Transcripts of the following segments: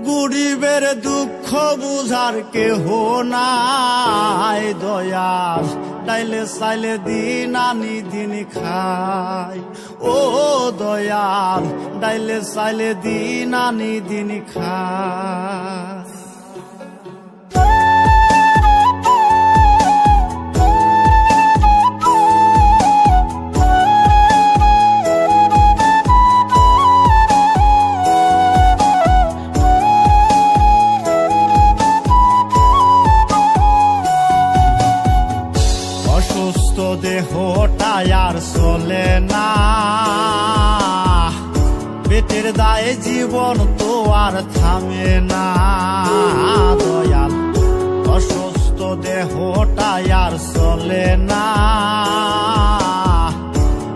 গরিবের দুঃখ বুঝার কেহ নাই দয়াল, ডাইলে চাইলে দিন আনি দিন খায়। ও দয়াল, ডাইলে চাইলে দিন আনি দিন খায়। অসুস্থ দেহটা আর চলে না, পেটের দায়ে জীবন তো আর থামে না দয়াল। অসুস্থ দেহটা আর চলে না,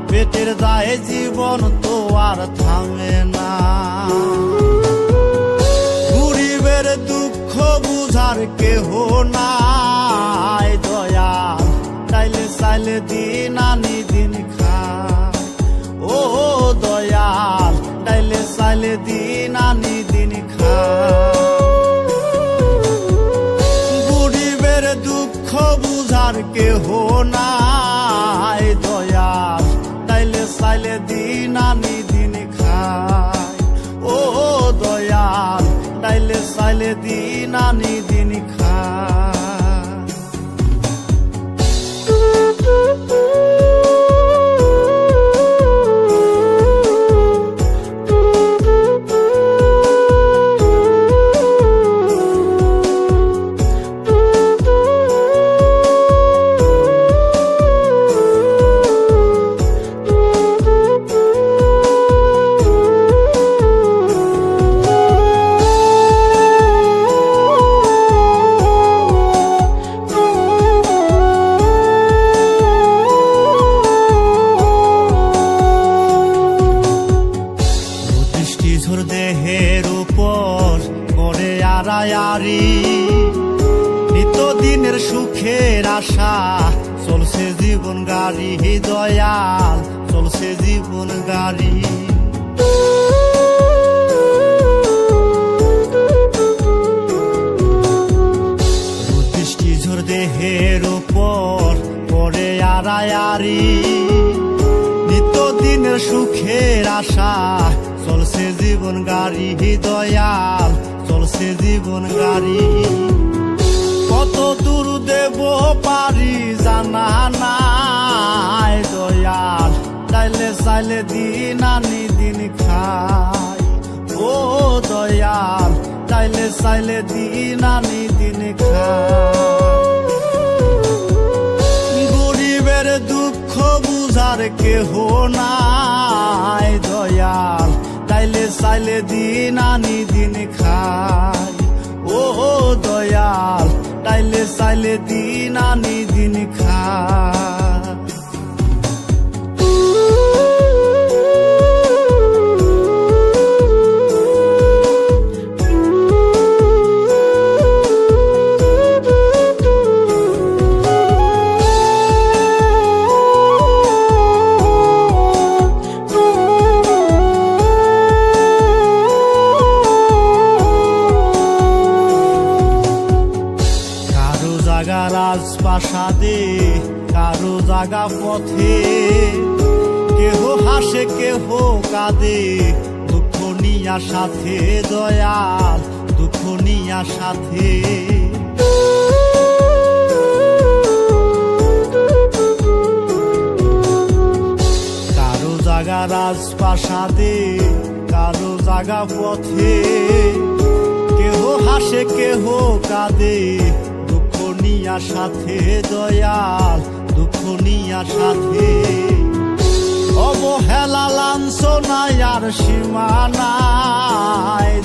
পেটের দায়ে জীবন তো আর থামে না। গরিবের দুঃখ বুঝার কেহ নাই দয়াল, ডাইলে চাইলে দিন আনি দিন খায়। ও দয়াল, ডাইলে চাইলে দিন আনি দিন খায়। গরিবের দুঃখ বুঝার কেহ নাই দয়াল, ডাইলে চাইলে দিন আনি দিন খায়। ও দয়াল, ডাইলে চাইলে দিন আনি দিন খায়। দেহের উপর করে আড়ায়ারি, নিত্যদিনের সুখের আশা চলছে জীবন গাড়ি দয়াল, চলছে জীবন গাড়ি। বৃষ্টিঝড় দেহের উপর করে আড়ায়ারি, নিত্যদিনের সুখের আশা চলছে জীবন গাড়ি দয়াল, চলছে জীবন গাড়ি। কত দূর দেব পারি জানা নাই দয়াল, ডাইলে চাইলে দিন আনি দিন খায়। ও দয়াল, ডাইলে চাইলে দিন আনি দিন খায়। গরিবের দুঃখ বুঝার কেহ নাই দয়াল, ডাইলে চাইলে দিন আনি দিন খায়। ও দয়াল, ডাইলে চাইলে দিন আনি দিন খায়। রাজপ্রাসাদে কারো জাগা পথে, কেহ হাসে কেহ কাঁদে দুঃখ নিয়া সাথে দয়াল, দুঃখ নিয়া সাথে। কারো জাগা রাজপ্রাসাদে কারো জাগা পথে, কেহ হাসে কেহ কাঁদে নিয়া সাথে দয়াল, দুঃখ নিয়া সাথে। অবহেলা লাঞ্ছনায় আর সীমানায়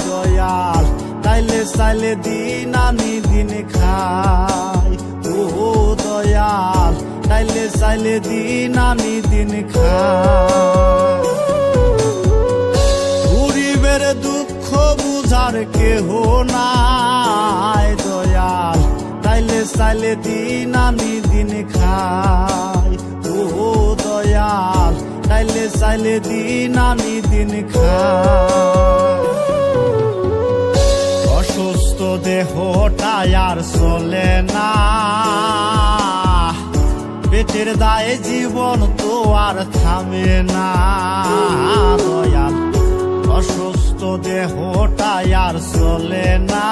দয়াল, ডাইলে চাইলে দিন আনি দিন খায়। ও দয়াল, ডাইলে চাইলে দিন আনি দিন খায়। গরিবের দুঃখ বুঝার কেহ নাই দয়াল, ডাইলে চাইলে দিন আনি দিন খায়। ও দয়াল, ডাইলে চাইলে দিন আনি দিন খায়। দেহটা আর চলে না, পেটের দায়ে জীবন তো আর থামে না দয়াল। অসুস্থ দেহটা আর চলে না,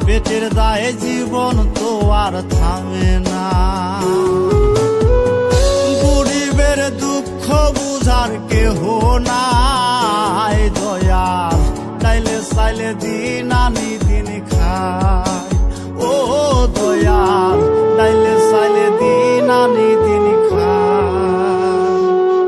পেটের দায়ে জীবন তো আর থামে না। গরিবের দুঃখ বুঝার কেহ নাই দয়াল, চাইলে চাইলে দিন আনি দিন খা।